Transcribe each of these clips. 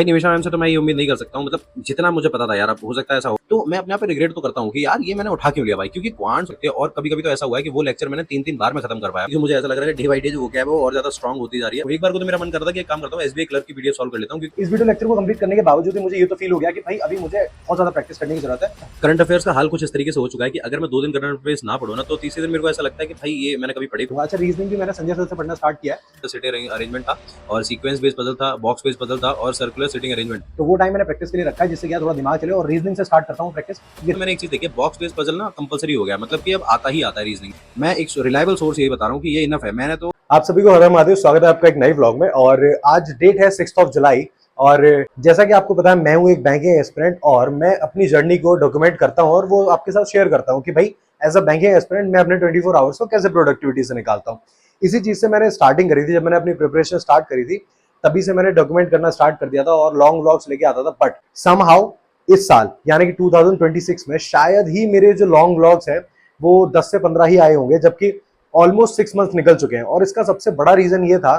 Nimisha ma'am से तो मैं ये उम्मीद नहीं कर सकता हूँ, मतलब जितना मुझे पता था यार, अब हो सकता है ऐसा हो, तो मैं अपने आप पे रिग्रेट तो करता हूँ कि यार ये मैंने उठा क्यों लिया भाई, क्योंकि क्वांट्स होते हैं और कभी-कभी तो ऐसा हुआ है कि वो लेक्चर मैंने 3-3 बार में खत्म कर पाया, क्योंकि मुझे ऐसा लग रहा है डे बाय डे जो वो क्या है वो और ज्यादा स्ट्रांग होती जा रही है। तो एक बार को तो मेरा मन करता है कि एक काम करता हूँ, एसबीआई क्लर्क की पीडीएफ सॉल्व कर लेता हूँ, क्योंकि इस वीडियो लेक्चर को कंप्लीट करने के बावजूद भी मुझे ये तो फील हो गया कि भाई अभी मुझे बहुत ज्यादा प्रैक्टिस करने की जरूरत है। करंट अफेयर्स का हाल कुछ इस तरीके से हो चुका है कि अगर मैं 2 दिन करंट अफेयर्स ना पढूँ ना, तो तीसरे दिन मेरे को ऐसा लगता है कि भाई ये मैंने कभी पढ़ी अच्छा, रीजनिंग भी मैंने संजय सर से पढ़ना स्टार्ट किया है। सिटिंग अरेंजमेंट था और सीक्वेंस बेस्ड पजल था, बॉक्स बेस्ड पजल था और सर्कुलर सिटिंग अरेंजमेंट। तो वो टाइम मैंने प्रैक्टिस के लिए रखा है, जिससे क्या थोड़ा दिमाग चले। और रीजनिंग से स्टार्ट करता हूँ प्रैक्टिस। मैंने एक चीज देखी है, बॉक्स बेस्ड पजल ना कंपलसरी हो गया, मतलब कि अब आता ही आता है रीजनिंग। मैं एक रिलायबल सोर्स यही बता रहा हूँ कि ये इनफ है। मैंने तो आप सभी को हर हर महादेव, स्वागत है आपका एक नई व्लॉग में। और आज डेट है 6 जुलाई। और जैसा कि आपको पता है, मैं हूं एक बैंकिंग एस्पिरेंट और मैं अपनी जर्नी को डॉक्यूमेंट करता हूं और वो आपके साथ शेयर करता हूं कि भाई एज अ बैंकिंग एस्पिरेंट मैं अपने 24 आवर्स को कैसे प्रोडक्टिविटी से निकालता हूं। इसी चीज से मैंने स्टार्टिंग करी थी। जब मैंने अपनी प्रिपरेशन स्टार्ट करी थी तभी से मैंने डॉक्यूमेंट करना स्टार्ट कर दिया था और लॉन्ग व्लॉग्स लेके आता था। बट समहाउ इस साल यानी कि 2026 में शायद ही मेरे जो लॉन्ग व्लॉग्स हैं वो 10 से 15 ही आए होंगे, जबकि ऑलमोस्ट 6 मंथ निकल चुके हैं। और इसका सबसे बड़ा रीजन ये था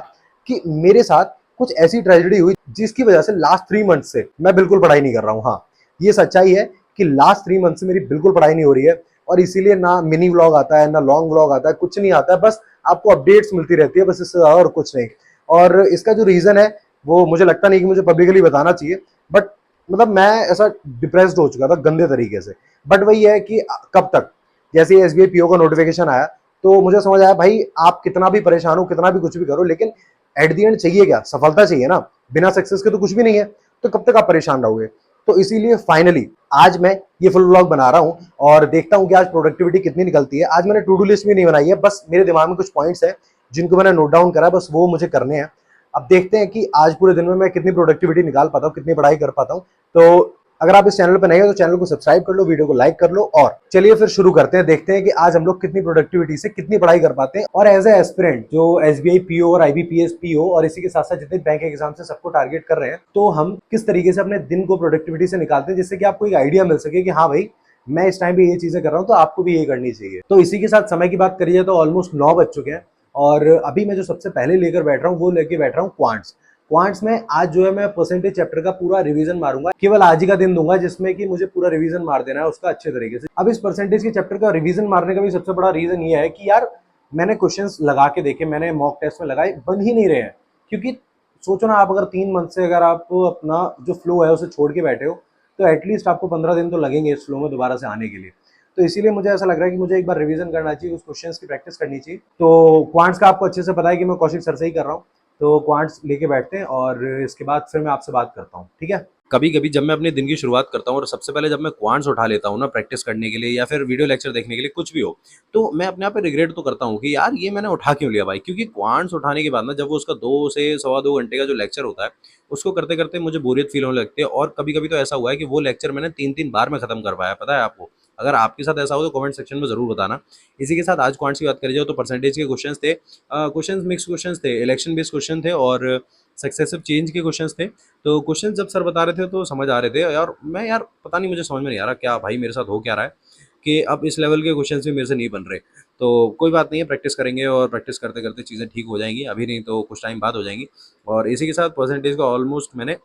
कि मेरे साथ कुछ ऐसी ट्रेजेडी हुई जिसकी वजह से लास्ट 3 मंथ से मैं बिल्कुल पढ़ाई नहीं कर रहा हूँ। हाँ, ये सच्चाई है कि लास्ट 3 मंथ से मेरी बिल्कुल पढ़ाई नहीं हो रही है। और इसीलिए ना मिनी व्लॉग आता है, ना लॉन्ग व्लॉग आता है, कुछ नहीं आता है। बस आपको अपडेट्स मिलती रहती है, बस इससे और कुछ नहीं। और इसका जो रीजन है वो मुझे लगता नहीं कि मुझे पब्लिकली बताना चाहिए। बट मतलब मैं ऐसा डिप्रेस्ड हो चुका था गंदे तरीके से। बट वही है कि कब तक, जैसे एसबीआई पीओ का नोटिफिकेशन आया तो मुझे समझ आया भाई आप कितना भी परेशान हो, कितना भी कुछ भी करो, लेकिन एट दी एंड चाहिए क्या? सफलता चाहिए ना। बिना सक्सेस के तो कुछ भी नहीं है। तो कब तक आप परेशान रहोगे? तो इसीलिए फाइनली आज मैं ये फुल व्लॉग बना रहा हूं और देखता हूं कि आज प्रोडक्टिविटी कितनी निकलती है। आज मैंने टू डू लिस्ट भी नहीं बनाई है, बस मेरे दिमाग में कुछ पॉइंट्स है जिनको मैंने नोट डाउन करा, बस वो मुझे करने हैं। अब देखते हैं कि आज पूरे दिन में मैं कितनी प्रोडक्टिविटी निकाल पाता हूँ, कितनी पढ़ाई कर पाता हूँ। तो अगर आप इस चैनल पर नए हो तो चैनल को सब्सक्राइब कर लो, वीडियो को लाइक कर लो। और चलिए फिर शुरू करते हैं, देखते हैं कि आज हम लोग कितनी प्रोडक्टिविटी से कितनी पढ़ाई कर पाते हैं। और एज ए एस्पिरेंट जो एसबीआई पीओ और आईबीपीएस पीओ और इसी के साथ साथ जितने बैंक एग्जाम से सबको टारगेट कर रहे हैं, तो हम किस तरीके से अपने दिन को प्रोडक्टिविटी से निकालते हैं, जिससे कि आपको एक आइडिया मिल सके कि हाँ भाई मैं इस टाइम पे ये चीजें कर रहा हूँ तो आपको भी ये करनी चाहिए। तो इसी के साथ समय की बात करिए तो ऑलमोस्ट 9 बज चुके हैं। और अभी मैं जो सबसे पहले लेकर बैठ रहा हूँ वो लेके बैठ रहा हूँ क्वांट्स। क्वांट्स में आज जो है मैं परसेंटेज चैप्टर का पूरा रिवीजन मारूंगा। केवल आज ही का दिन दूंगा जिसमें कि मुझे पूरा रिवीजन मार देना है उसका अच्छे तरीके से। अब इस परसेंटेज के चैप्टर का रिवीजन मारने का भी सबसे बड़ा रीजन ये है कि यार मैंने क्वेश्चंस लगा के देखे, मैंने मॉक टेस्ट में लगाए, बन ही नहीं रहे हैं। क्योंकि सोचो ना, आप अगर 3 मंथ से अगर आप अपना जो फ्लो है उसे छोड़ के बैठे हो तो एटलीस्ट आपको 15 दिन तो लगेंगे इस फ्लो में दोबारा से आने के लिए। तो इसीलिए मुझे ऐसा लग रहा है कि मुझे एक बार रिवीजन करना चाहिए, उस क्वेश्चंस की प्रैक्टिस करनी चाहिए। तो क्वांट्स का आपको अच्छे से पता है कि मैं कौशिक सर से ही कर रहा हूँ। तो क्वांट्स लेके बैठते हैं और इसके बाद फिर मैं आपसे बात करता हूँ, ठीक है? कभी कभी जब मैं अपने दिन की शुरुआत करता हूँ और सबसे पहले जब मैं क्वांट्स उठा लेता हूँ ना प्रैक्टिस करने के लिए या फिर वीडियो लेक्चर देखने के लिए, कुछ भी हो, तो मैं अपने आप पे रिग्रेट तो करता हूँ कि यार ये मैंने उठा क्यों लिया भाई, क्योंकि क्वांट्स उठाने के बाद ना जब वो उसका 2 से 2.25 घंटे का जो लेक्चर होता है उसको करते करते मुझे बोरियत फील होने लगती है। और कभी कभी तो ऐसा हुआ है कि वो लेक्चर मैंने 3-3 बार में खत्म कर पाया, पता है आपको? अगर आपके साथ ऐसा हो तो कमेंट सेक्शन में जरूर बताना। इसी के साथ आज क्वांट्स की बात करी जाए तो परसेंटेज के क्वेश्चंस थे, क्वेश्चंस मिक्स क्वेश्चंस थे, इलेक्शन बेस्ड क्वेश्चन थे और सक्सेसिव चेंज के क्वेश्चंस थे। तो क्वेश्चन जब सर बता रहे थे तो समझ आ रहे थे और मैं यार पता नहीं, मुझे समझ में नहीं आ रहा क्या भाई मेरे साथ हो क्या रहा है कि अब इस लेवल के क्वेश्चंस भी मेरे से नहीं बन रहे। तो कोई बात नहीं है, प्रैक्टिस करेंगे और प्रैक्टिस करते करते चीज़ें ठीक हो जाएंगी, अभी नहीं तो कुछ टाइम बाद हो जाएंगी। और इसी के साथ परसेंटेज का ऑलमोस्ट मैंने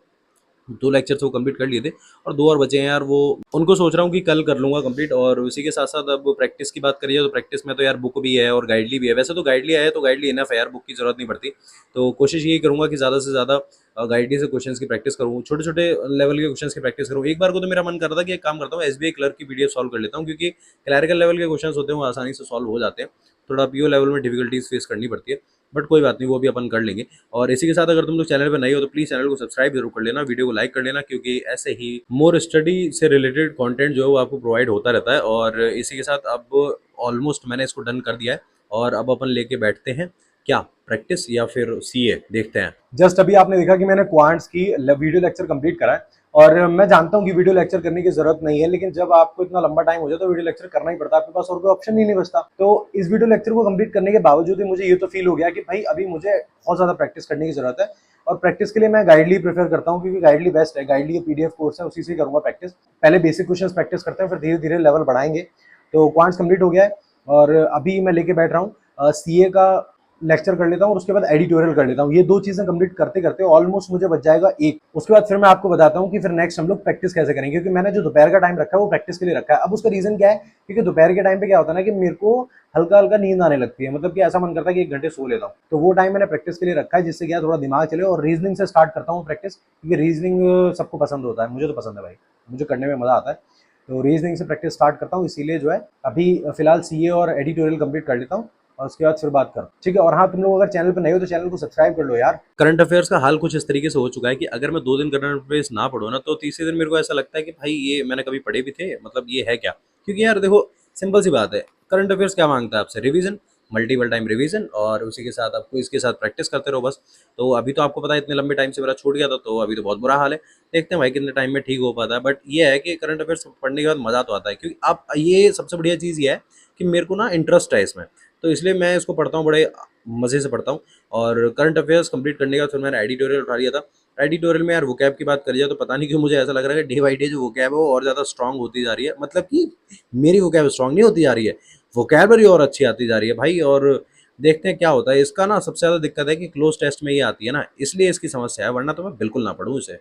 2 लेक्चर वो कंप्लीट कर लिए थे और 2 और बचे हैं यार, वो उनको सोच रहा हूँ कि कल कर लूँगा कंप्लीट। और उसी के साथ साथ अब प्रैक्टिस की बात करिए तो प्रैक्टिस में तो यार बुक भी है और गाइडली भी है। वैसे तो गाइडली है तो गाइडली इनफ है यार, बुक की ज़रूरत नहीं पड़ती। तो कोशिश यही करूँगा कि ज़्यादा से ज़्यादा गाइडली से क्वेश्चंस की प्रैक्टिस करूँ, छोटे छोटे लेवल के क्वेश्चंस की प्रैक्टिस करूँ। एक बार को तो मेरा मन कर रहा था कि एक काम करता हूँ, एसबीआई क्लर्क की पीडीएफ सॉल्व कर लेता हूँ, क्योंकि क्लैरिकल लेवल के क्वेश्चंस होते हैं वो आसानी से सॉल्व हो जाते हैं। थोड़ा पीओ लेवल में डिफिकल्टीज फेस करनी पड़ती है, बट कोई बात नहीं, वो भी अपन कर लेंगे। और इसी के साथ अगर तुम लोग चैनल पर नए हो तो प्लीज़ चैनल को सब्सक्राइब जरूर कर लेना, वीडियो को लाइक कर लेना, क्योंकि ऐसे ही मोर स्टडी से रिलेटेड कंटेंट जो है वो आपको प्रोवाइड होता रहता है। और इसी के साथ अब ऑलमोस्ट मैंने इसको डन कर दिया है और अब अपन लेके बैठते हैं क्या, प्रैक्टिस या फिर सीए, देखते हैं। जस्ट अभी आपने देखा कि मैंने क्वांट्स की वीडियो लेक्चर कंप्लीट करा है। और मैं जानता हूँ कि वीडियो लेक्चर करने की जरूरत नहीं है, लेकिन जब आपको इतना लंबा टाइम हो जाए तो वीडियो लेक्चर करना ही पड़ता है, आपके पास और कोई ऑप्शन ही नहीं बचता। तो इस वीडियो लेक्चर को कंप्लीट करने के बावजूद भी मुझे ये तो फील हो गया कि भाई अभी मुझे बहुत ज्यादा प्रैक्टिस करने की जरूरत है। और प्रैक्टिस के लिए मैं गाइडली प्रेफर करता हूँ, क्योंकि गाइडली बेस्ट है। गाइडली का पीडीएफ कोर्स है, उसी से करूंगा प्रैक्टिस। पहले बेसिक क्वेश्चन प्रैक्टिस करते हैं, फिर धीरे धीरे लेवल बढ़ाएंगे। तो क्वांट्स कंप्लीट हो गया है और अभी मैं लेके बैठ रहा हूँ सीए का लेक्चर कर लेता हूँ और उसके बाद एडिटोरियल कर लेता हूँ। ये 2 चीजें कंप्लीट करते करते ऑलमोस्ट मुझे बच जाएगा 1। उसके बाद फिर मैं आपको बताता हूँ कि फिर नेक्स्ट हम लोग प्रैक्टिस कैसे करेंगे, क्योंकि मैंने जो दोपहर का टाइम रखा है वो प्रैक्टिस के लिए रखा है। अब उसका रीजन क्या है, क्योंकि दोपहर के टाइम पे क्या होता है ना कि मेरे को हल्का हल्का नींद आने लगती है, मतलब कि ऐसा मन करता है कि 1 घंटे सो लेता हूँ। तो वो टाइम मैंने प्रैक्टिस के लिए रखा है, जिससे क्या थोड़ा दिमाग चले। और रीजनिंग से स्टार्ट करता हूँ प्रैक्टिस, क्योंकि रीजनिंग सबको पसंद होता है, मुझे तो पसंद है भाई, मुझे करने में मजा आता है। तो रीजनिंग से प्रैक्टिस स्टार्ट करता हूँ, इसीलिए जो है अभी फिलहाल सीए और एडिटोरियल कंप्लीट कर लेता हूँ और उसके बाद फिर बात करो, ठीक है। और हाँ, तुम लोग अगर चैनल पर नए हो तो चैनल को सब्सक्राइब कर लो यार। करंट अफेयर्स का हाल कुछ इस तरीके से हो चुका है कि अगर मैं 2 दिन करंट अफेयर्स ना पढूँ ना, तो तीसरे दिन मेरे को ऐसा लगता है कि भाई ये मैंने कभी पढ़े भी थे, मतलब ये है क्या? क्योंकि यार देखो, सिंपल सी बात है, करंट अफेयर्स क्या मांगता है आपसे? रिवीजन, मल्टीपल टाइम रिवीजन, और उसी के साथ आपको इसके साथ प्रैक्टिस करते रहो बस। तो अभी तो आपको पता है इतने लंबे टाइम से मेरा छूट गया था, तो अभी तो बहुत बुरा हाल है। देखते हैं भाई कितने टाइम में ठीक हो पाता है। बट ये है कि करंट अफेयर्स पढ़ने के बाद मजा तो आता है, क्योंकि आप ये सबसे बढ़िया चीज़ ये है कि मेरे को ना इंटरेस्ट है इसमें, तो इसलिए मैं इसको पढ़ता हूँ, बड़े मज़े से पढ़ता हूँ। और करंट अफेयर्स कंप्लीट करने के बाद फिर मैंने एडिटोरियल उठा लिया था। एडिटोरियल में यार वोकैब की बात करी जाए तो पता नहीं क्यों मुझे ऐसा लग रहा है कि डे बाई डे जो वोकैब है वो और ज़्यादा स्ट्रांग होती जा रही है। मतलब कि मेरी वोकैब स्ट्रांग नहीं होती जा रही है, वोकैबलरी और अच्छी आती जा रही है भाई। और देखते हैं क्या होता है। इसका ना सबसे ज़्यादा दिक्कत है कि क्लोज टेस्ट में ये आती है ना, इसलिए इसकी समस्या है, वरना तो मैं बिल्कुल ना पढ़ूँ इसे।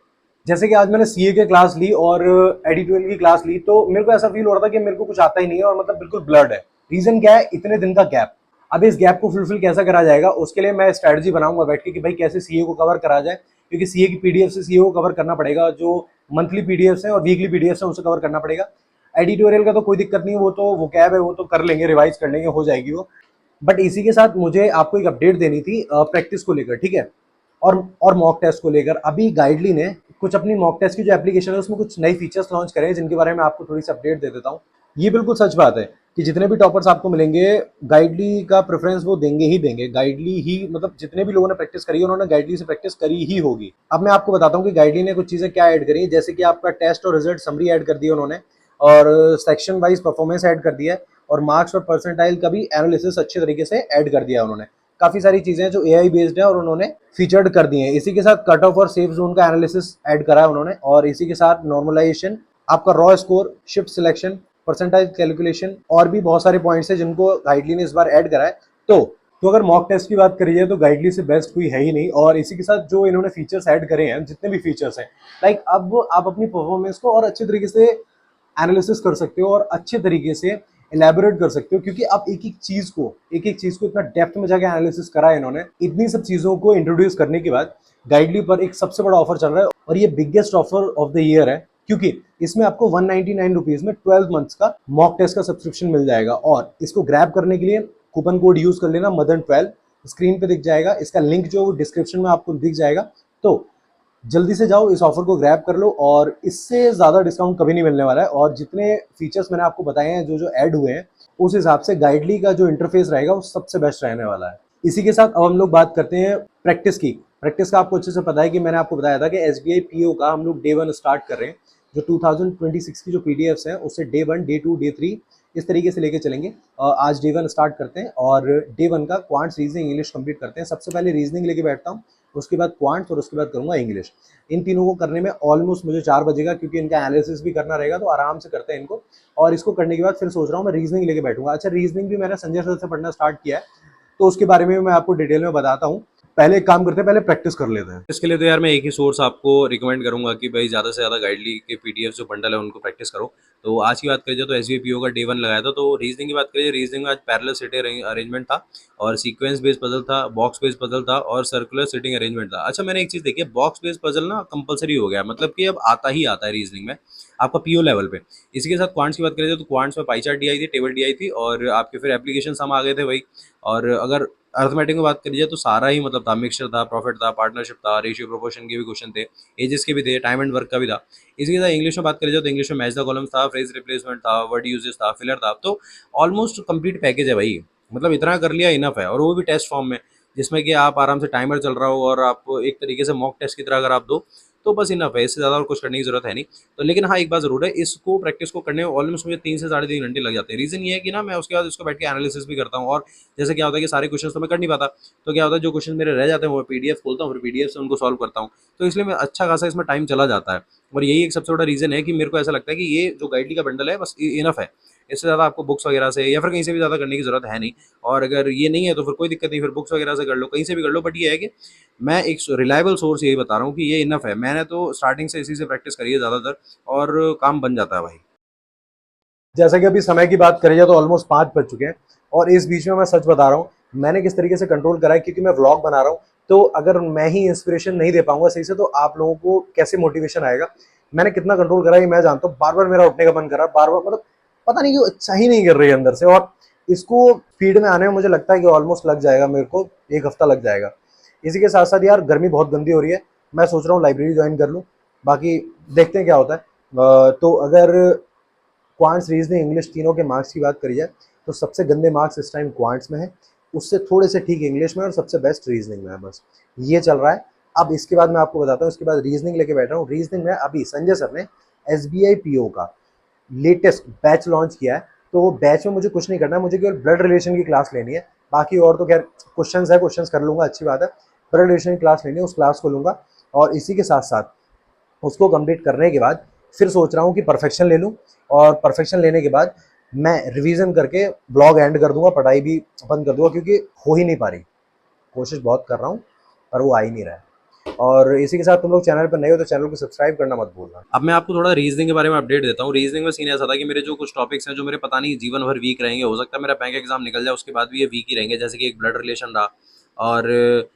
जैसे कि आज मैंने सीए की क्लास ली और एडिटोरियल की क्लास ली, तो मेरे को ऐसा फील हो रहा था कि मेरे को कुछ आता ही नहीं है और मतलब बिल्कुल ब्लड है। रीजन क्या है, इतने दिन का गैप। अब इस गैप को फुलफिल कैसा करा जाएगा, उसके लिए मैं स्ट्रेटजी बनाऊंगा बैठ के कि भाई कैसे सीए को कवर करा जाए, क्योंकि सीए की पीडीएफ से सीए को कवर करना पड़ेगा। जो मंथली पीडीएफ है और वीकली पीडीएफ है उसे कवर करना पड़ेगा। एडिटोरियल का तो कोई दिक्कत नहीं है, वो तो वो कैब है, वो तो कर लेंगे, रिवाइज कर लेंगे, हो जाएगी वो। बट इसी के साथ मुझे आपको एक अपडेट देनी थी प्रैक्टिस को लेकर, ठीक है। और मॉक टेस्ट को लेकर अभी गाइडली ने कुछ अपनी मॉक टेस्ट की जो एप्लीकेशन है उसमें कुछ नई फीचर्स लॉन्च करे हैं, जिनके बारे में आपको थोड़ी सी अपडेट दे देता हूँ। ये बिल्कुल सच बात है कि जितने भी टॉपर्स आपको मिलेंगे गाइडली का प्रेफरेंस वो देंगे ही देंगे। गाइडली ही, मतलब जितने भी लोगों ने प्रैक्टिस करी है उन्होंने गाइडली से प्रैक्टिस करी ही होगी। अब मैं आपको बताता हूँ कि गाइडली ने कुछ चीजें क्या ऐड करी है, जैसे कि आपका टेस्ट और रिजल्ट समरी ऐड कर दी है उन्होंने, और सेक्शन वाइज परफॉर्मेंस ऐड कर दिया है, और मार्क्स और परसेंटाइल का भी एनालिसिस अच्छे तरीके से ऐड कर दिया है उन्होंने। काफी सारी चीजें जो एआई बेस्ड है और उन्होंने फीचर्ड कर दी है। इसी के साथ कट ऑफ और सेफ जोन का एनालिसिस ऐड करा है उन्होंने, और इसी के साथ नॉर्मलाइजेशन, आपका raw score, shift selection, परसेंटाइज calculation, और भी बहुत सारे पॉइंट्स है जिनको गाइडली ने इस बार ऐड करा है। तो अगर मॉक टेस्ट की बात करी जाए तो गाइडली से बेस्ट कोई है ही नहीं। और इसी के साथ जो इन्होंने फीचर्स ऐड करे हैं, जितने भी फीचर्स हैं, लाइक अब आप अपनी परफॉर्मेंस को और अच्छे तरीके से एनालिसिस कर सकते हो और अच्छे तरीके से एलैबोरेट कर सकते हो, क्योंकि आप एक एक चीज को इतना डेप्थ में जाके एनालिसिस करा है इन्होंने। इतनी सब चीजों को इंट्रोड्यूस करने के बाद गाइडली पर एक सबसे बड़ा ऑफर चल रहा है, और ये biggest offer of the year है, क्योंकि इसमें आपको 199 रुपीज में 12 मंथ्स का मॉक टेस्ट का सब्सक्रिप्शन मिल जाएगा। और इसको ग्रैब करने के लिए कूपन कोड यूज कर लेना, मदन12, स्क्रीन पे दिख जाएगा। इसका लिंक जो डिस्क्रिप्शन में आपको दिख जाएगा। तो जल्दी से जाओ, इस ऑफर को ग्रैब कर लो, और इससे ज्यादा डिस्काउंट कभी नहीं मिलने वाला है। और जितने फीचर्स मैंने आपको बताए हैं, जो जो ऐड हुए हैं, उस हिसाब से गाइडली का जो इंटरफेस रहेगा वो सबसे बेस्ट रहने वाला है। इसी के साथ अब हम लोग बात करते हैं प्रैक्टिस की। प्रैक्टिस का आपको अच्छे से पता है कि मैंने आपको बताया था कि एसबीआई पीओ का हम लोग डे 1 स्टार्ट कर रहे हैं। जो 2026 की जो पीडीएफ्स हैं उससे डे 1, डे 2, डे 3 इस तरीके से लेके चलेंगे। आज डे 1 स्टार्ट करते हैं और डे 1 का क्वांट्स, रीजनिंग, इंग्लिश कंप्लीट करते हैं। सबसे पहले रीजनिंग लेके बैठता हूँ, उसके बाद क्वांट्स, और उसके बाद करूंगा इंग्लिश। इन तीनों को करने में ऑलमोस्ट मुझे 4 बजेगा, क्योंकि इनका एनालिसिस भी करना रहेगा, तो आराम से करते हैं इनको। और इसको करने के बाद फिर सोच रहा हूँ मैं रीजनिंग लेके बैठूंगा। अच्छा, रीजनिंग भी मैंने संजय सर से पढ़ना स्टार्ट किया है, तो उसके बारे में मैं आपको डिटेल में बताता हूँ। पहले एक काम करते हैं, पहले प्रैक्टिस कर लेते हैं। इसके लिए तो यार मैं एक ही सोर्स आपको रिकमेंड करूंगा कि भाई ज़्यादा से ज़्यादा गाइडली के पीडीएफ जो बंडल है उनको प्रैक्टिस करो। तो आज की बात करिए जाए तो एसबीपीओ का डे 1 लगाया था। तो रीजनिंग की बात करिए, रीजनिंग में आज पैरेलल सिटिंग अरेंजमेंट था, और सीक्वेंस बेस्ड पजल था, बॉक्स बेस्ड पजल था, और सर्कुलर सिटिंग अरेंजमेंट था। अच्छा, मैंने एक चीज़ देखी है, बॉक्स बेस्ड पजल ना कंपलसरी हो गया, मतलब कि अब आता ही आता है रीजनिंग में आपका पीओ लेवल पे। इसी के साथ क्वांट्स की बात करें तो क्वांट्स में पाई चार्ट दी आई थी, टेबल दी आई थी, और आपके फिर एप्लीकेशन सम आ गए थे भाई। और अगर अर्थमेटिक में बात करी जाए तो सारा ही मतलब था, मिक्सचर था, प्रॉफिट था, पार्टनरशिप था, रेशियो प्रोपोर्शन के भी क्वेश्चन थे, एजेस के भी थे, टाइम एंड वर्क का भी था। इसी के साथ इंग्लिश में बात करी जाए तो इंग्लिश में मैच द कॉलम्स था, फ्रेज रिप्लेसमेंट था, वर्ड यूजेस था, फिलर था। तो ऑलमोस्ट कंप्लीट पैकेज है भाई, मतलब इतना कर लिया इनफ है, और वो भी टेस्ट फॉर्म में, जिसमें कि आप आराम से टाइमर चल रहा हो और आप एक तरीके से मॉक टेस्ट की तरह अगर आप दो तो बस इनफ है, इससे ज़्यादा और कुछ करने की जरूरत है नहीं। तो लेकिन हाँ, एक बात जरूर है, इसको प्रैक्टिस को करने में ऑलमोस्ट मुझे 3 से साढ़े 3 घंटे लग जाते हैं। रीज़न ये है कि ना मैं उसके बाद इसको बैठ के एनालिसिस भी करता हूँ, और जैसे क्या होता है कि सारे क्वेश्चन तो मैं कर नहीं पाता, तो क्या होता है जो क्वेश्चन मेरे रह जाते हैं वो पीडीएफ खोलता हूँ, फिर पीडीएफ से उनको सॉल्व करता हूँ। तो इसलिए मैं अच्छा खासा इसमें टाइम चला जाता है, और यही एक सबसे बड़ा रीज़न है कि मेरे को ऐसा लगता है कि ये जो गाइडली का बंडल है बस इनफ है। इससे ज़्यादा आपको बुक्स वगैरह से या फिर कहीं से भी ज़्यादा करने की ज़रूरत है नहीं। और अगर ये नहीं है तो फिर कोई दिक्कत नहीं, फिर बुक्स वगैरह से कर लो, कहीं से भी कर लो, बट ये है कि मैं एक रिलायबल सोर्स यही बता रहा हूँ कि ये इनफ है। मैंने तो स्टार्टिंग से इसी से प्रैक्टिस करी है ज़्यादातर और काम बन जाता है भाई। जैसा कि अभी समय की बात करी जाए तो ऑलमोस्ट 5 बज चुके हैं और इस बीच में मैं सच बता रहा हूँ, मैंने किस तरीके से कंट्रोल करा है, क्योंकि मैं व्लॉग बना रहा हूँ। तो अगर मैं ही इंस्पिरेशन नहीं दे पाऊंगा सही से तो आप लोगों को कैसे मोटिवेशन आएगा। मैंने कितना कंट्रोल करा है मैं जानता हूँ, बार बार मेरा उठने का मन कर रहा है, बार बार मतलब पता नहीं क्यों अच्छा ही नहीं कर रही है अंदर से। और इसको फीड में आने में मुझे लगता है कि ऑलमोस्ट लग जाएगा, मेरे को 1 हफ्ता लग जाएगा। इसी के साथ साथ यार गर्मी बहुत गंदी हो रही है, मैं सोच रहा हूँ लाइब्रेरी ज्वाइन कर लूँ। बाकी देखते हैं क्या होता है। तो अगर क्वांट्स, रीजनिंग, इंग्लिश तीनों के मार्क्स की बात करी जाए तो सबसे गंदे मार्क्स इस टाइम क्वांट्स में है, उससे थोड़े से ठीक इंग्लिश में, और सबसे बेस्ट रीजनिंग में है। बस ये चल रहा है। अब इसके बाद मैं आपको बताता हूँ, इसके बाद रीजनिंग लेके बैठा हूँ। रीजनिंग में अभी संजय सर ने एसबीआई पीओ का लेटेस्ट बैच लॉन्च किया है। तो वो बैच में मुझे कुछ नहीं करना है, मुझे केवल ब्लड रिलेशन की क्लास लेनी है। बाकी और तो खैर क्वेश्चंस है, क्वेश्चंस कर लूंगा, अच्छी बात है। ब्लड रिलेशन की क्लास लेनी है, उस क्लास को लूंगा। और इसी के साथ साथ उसको कंप्लीट करने के बाद फिर सोच रहा हूँ कि परफेक्शन ले लूँ, और परफेक्शन लेने के बाद मैं रिवीजन करके ब्लॉग एंड कर दूंगा, पढ़ाई भी बंद कर दूंगा, क्योंकि हो ही नहीं पा रही। कोशिश बहुत कर रहा हूँ पर वो आ ही नहीं रहा है। और इसी के साथ तुम लोग चैनल पर नए हो तो चैनल को सब्सक्राइब करना मत भूलना। अब मैं आपको थोड़ा रीजनिंग के बारे में अपडेट देता हूँ। रीजनिंग में सीन ऐसा था कि मेरे जो कुछ टॉपिक्स हैं जो मेरे पता नहीं जीवन भर वीक रहेंगे, हो सकता है मेरा बैंक एग्जाम निकल जाए उसके बाद भी ये वीक ही रहेंगे, जैसे कि एक ब्लड रिलेशन रहा और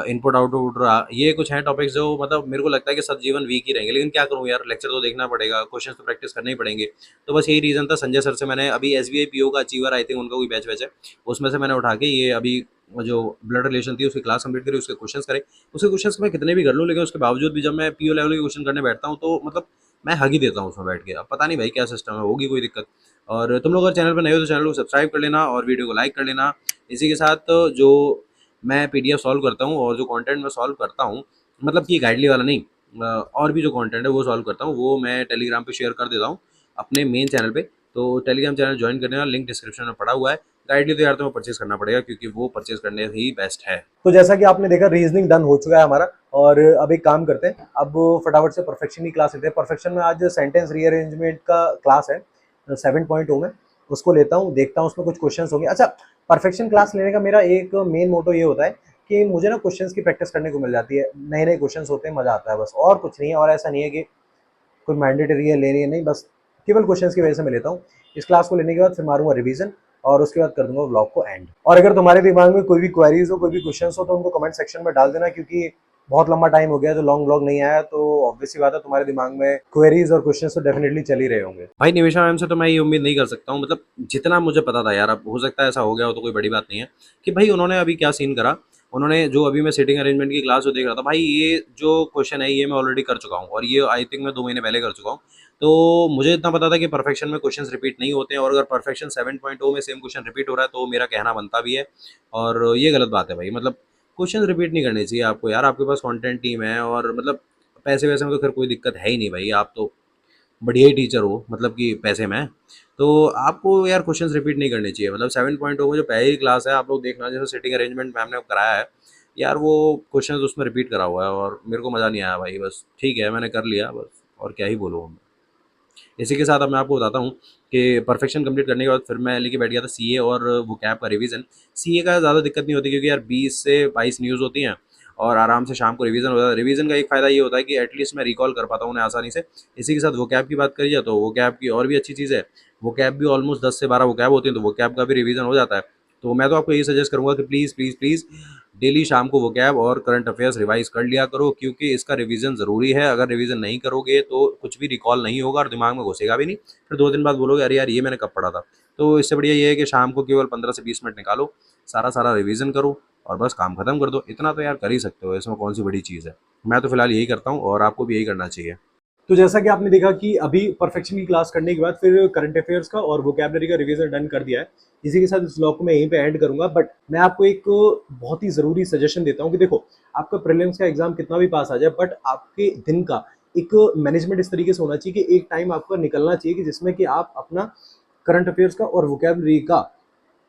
इनपुट आउटपुट रहा। ये कुछ हैं टॉपिक्स जो मतलब मेरे को लगता है कि सब जीवन वीक ही रहेंगे, लेकिन क्या करूँ यार, लेक्चर तो देखना पड़ेगा, क्वेश्चन तो प्रैक्टिस करने ही पड़ेंगे। तो बस यही रीज़न था। संजय सर से मैंने अभी S B I P O का अचीवर, आई थिंक उनका कोई बैच वैच है, उसमें से मैंने उठा के ये अभी जो ब्लड रिलेशन थी उसकी क्लास कंप्लीट करी, उसके क्वेश्चन करे। उसके क्वेश्चन मैं कितने भी कर लूँ, लेकिन उसके बावजूद भी जब मैं पीओ लेवल के क्वेश्चन करने बैठता हूँ तो मतलब मैं हग ही देता हूँ उसमें बैठ के। अब पता नहीं भाई क्या सिस्टम है, होगी कोई दिक्कत। और तुम लोग अगर चैनल पर नए हो तो चैनल को सब्सक्राइब कर लेना और वीडियो को लाइक कर लेना। इसी के साथ जो मैं पीडीएफ सॉल्व करता हूँ और जो कंटेंट मैं सॉल्व करता हूँ, मतलब कि गाइडली वाला नहीं, और भी जो कंटेंट है वो सॉल्व करता हूँ, वो मैं टेलीग्राम पे शेयर कर देता हूँ अपने मेन चैनल पे। तो टेलीग्राम चैनल ज्वाइन करने का लिंक डिस्क्रिप्शन में पड़ा हुआ है। गाइडली तो यार तुम्हें परचेज करना पड़ेगा, क्योंकि वो परचेज करने ही बेस्ट है। तो जैसा कि आपने देखा रीजनिंग डन हो चुका है हमारा, और अब एक काम करते हैं, अब फटाफट से परफेक्शन की क्लास लेते हैं। परफेक्शन में आज सेंटेंस रीअरेंजमेंट का क्लास है 7.0 में, उसको लेता हूँ, देखता हूँ उसमें कुछ क्वेश्चंस होंगे। अच्छा, परफेक्शन क्लास लेने का मेरा एक मेन मोटो ये होता है कि मुझे ना क्वेश्चंस की प्रैक्टिस करने को मिल जाती है, नए नए क्वेश्चंस होते हैं, मजा आता है, बस और कुछ नहीं है। और ऐसा नहीं है कि कोई मैंडेटरी है लेनी है, नहीं, बस केवल क्वेश्चंस की वजह से मैं लेता हूँ। इस क्लास को लेने के बाद फिर मारूंगा रिवीजन, और उसके बाद कर दूंगा व्लॉग को एंड। और अगर तुम्हारे दिमाग में कोई भी क्वेरीज हो, कोई भी क्वेश्चंस हो, तो उनको कमेंट सेक्शन में डाल देना, क्योंकि बहुत लंबा टाइम हो गया तो लॉन्ग व्लॉग नहीं आया, तो ऑब्वियसली बात है तुम्हारे दिमाग में क्वेरीज और क्वेश्चंस तो डेफिनेटली चल ही रहे होंगे। भाई निमिषा मैम से तो मैं ये उम्मीद नहीं कर सकता हूँ, मतलब जितना मुझे पता था यार, अब हो सकता है ऐसा हो गया हो तो कोई बड़ी बात नहीं है, कि भाई उन्होंने अभी क्या सीन करा। उन्होंने जो अभी मैं सीटिंग अरेंजमेंट की क्लास जो देख रहा था, भाई ये जो क्वेश्चन है ये मैं ऑलरेडी कर चुका हूँ, और ये आई थिंक मैं 2 महीने पहले कर चुका हूँ। तो मुझे इतना पता था कि परफेक्शन में क्वेश्चन रिपीट नहीं होते हैं, और अगर परफेक्शन 7.0 में सेम क्वेश्चन रिपीट हो रहा है तो मेरा कहना बनता भी है। और ये गलत बात है भाई, मतलब क्वेश्चन रिपीट नहीं करने चाहिए आपको यार, आपके पास कंटेंट टीम है, और मतलब पैसे वैसे में तो खैर कोई दिक्कत है ही नहीं भाई, आप तो बढ़िया ही टीचर हो, मतलब कि पैसे में। तो आपको यार क्वेश्चंस रिपीट नहीं करने चाहिए। मतलब 7.0 में जो पहली क्लास है, आप लोग देखना, जैसे सिटिंग अरेंजमेंट मैम ने कराया है यार, वो क्वेश्चंस उसमें रिपीट करा हुआ है और मेरे को मज़ा नहीं आया भाई। बस ठीक है, मैंने कर लिया बस, और क्या ही बोलूँ मैं। इसी के साथ अब मैं आपको बताता हूँ कि परफेक्शन कंप्लीट करने के बाद फिर मैं लेके बैठ गया था सीए और वो कैप का रिवीजन। सीए का ज़्यादा दिक्कत नहीं होती, क्योंकि यार 20 से 22 न्यूज़ होती हैं और आराम से शाम को रिवीजन होता है। रिवीजन का एक फ़ायदा ये होता है कि एटलीस्ट मैं रिकॉल कर पाता हूँ उन्हें आसानी से। इसी के साथ वो कैप की बात करिए तो वो कैप की और भी अच्छी चीज़ है, वो कैप भी ऑलमोस्ट 10 से 12 वो कैप होती हैं, तो वो कैप का भी रिवीजन हो जाता है। तो मैं तो आपको यही सजेस्ट करूँगा कि प्लीज़ प्लीज़ प्लीज़ डेली शाम को वो कैब और करंट अफेयर्स रिवाइज कर लिया करो, क्योंकि इसका रिवीजन ज़रूरी है। अगर रिवीजन नहीं करोगे तो कुछ भी रिकॉल नहीं होगा और दिमाग में घुसेगा भी नहीं। फिर 2 दिन बाद बोलोगे अरे यार ये मैंने कब पढ़ा था। तो इससे बढ़िया ये है कि शाम को केवल 15 से 20 मिनट निकालो, सारा सारा रिवीजन करो और बस काम खत्म कर दो। इतना तो यार कर ही सकते हो, इसमें कौन सी बड़ी चीज़ है। मैं तो फिलहाल यही करता हूँ और आपको भी यही करना चाहिए। तो जैसा कि आपने देखा कि अभी परफेक्शन की क्लास करने के बाद फिर करंट अफेयर्स का और वोकैबलरी का रिवीजन डन कर दिया है। इसी के साथ इस ब्लॉग को मैं यहीं पे एंड करूंगा, बट मैं आपको एक बहुत ही जरूरी सजेशन देता हूं कि देखो, आपका प्रीलिम्स का एग्जाम कितना भी पास आ जाए, बट आपके दिन का एक मैनेजमेंट इस तरीके से होना चाहिए कि एक टाइम आपका निकलना चाहिए कि जिसमें कि आप अपना करंट अफेयर्स का और वोकैबलरी का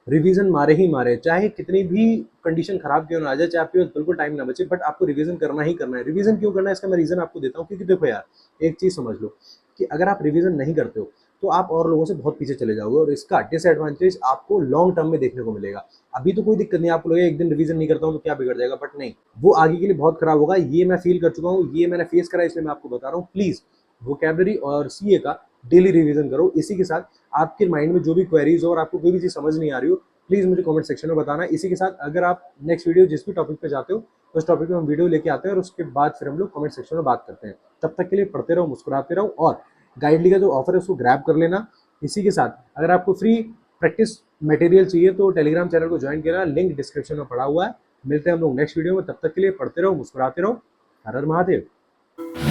रिवीजन मारे ही मारे, चाहे कितनी भी कंडीशन खराब क्यों ना आ जाए, चाहे आपके पास बिल्कुल टाइम ना बचे, बट आपको रिवीजन करना ही करना है। रिवीजन क्यों करना है इसका मैं रीजन आपको देता हूँ, क्योंकि देखो यार, एक चीज समझ लो कि अगर आप रिवीजन नहीं करते हो तो आप और लोगों से बहुत पीछे चले जाओगे और इसका डिसएडवांटेज आपको लॉन्ग टर्म में देखने को मिलेगा। अभी तो कोई दिक्कत नहीं, आपको लगेगा एक दिन रिवीजन नहीं करता हूँ तो क्या बिगड़ जाएगा, बट नहीं, वो आगे के लिए बहुत खराब होगा। ये मैं फील कर चुका हूँ, ये मैंने फेस करा, इसलिए मैं आपको बता रहा हूँ। प्लीज वोकैबुलरी और सीए का डेली रिवीजन करो। इसी के साथ आपके माइंड में जो भी क्वेरीज हो और आपको कोई भी चीज समझ नहीं आ रही हो, प्लीज मुझे कमेंट सेक्शन में बताना। इसी के साथ अगर आप नेक्स्ट वीडियो जिस भी टॉपिक पे चाहते हो उस टॉपिक पे हम वीडियो लेके आते हैं और उसके बाद फिर हम लोग कमेंट सेक्शन में बात करते हैं। तब तक के लिए पढ़ते रहो, मुस्कुराते रहो और गाइडली का जो ऑफर है उसको ग्रैब कर लेना। इसी के साथ अगर आपको फ्री प्रैक्टिस मटेरियल चाहिए तो टेलीग्राम चैनल को ज्वाइन करना, लिंक डिस्क्रिप्शन में पड़ा हुआ है। मिलते हैं हम लोग नेक्स्ट वीडियो में, तब तक के लिए पढ़ते रहो, मुस्कुराते रहो। हर हर महादेव।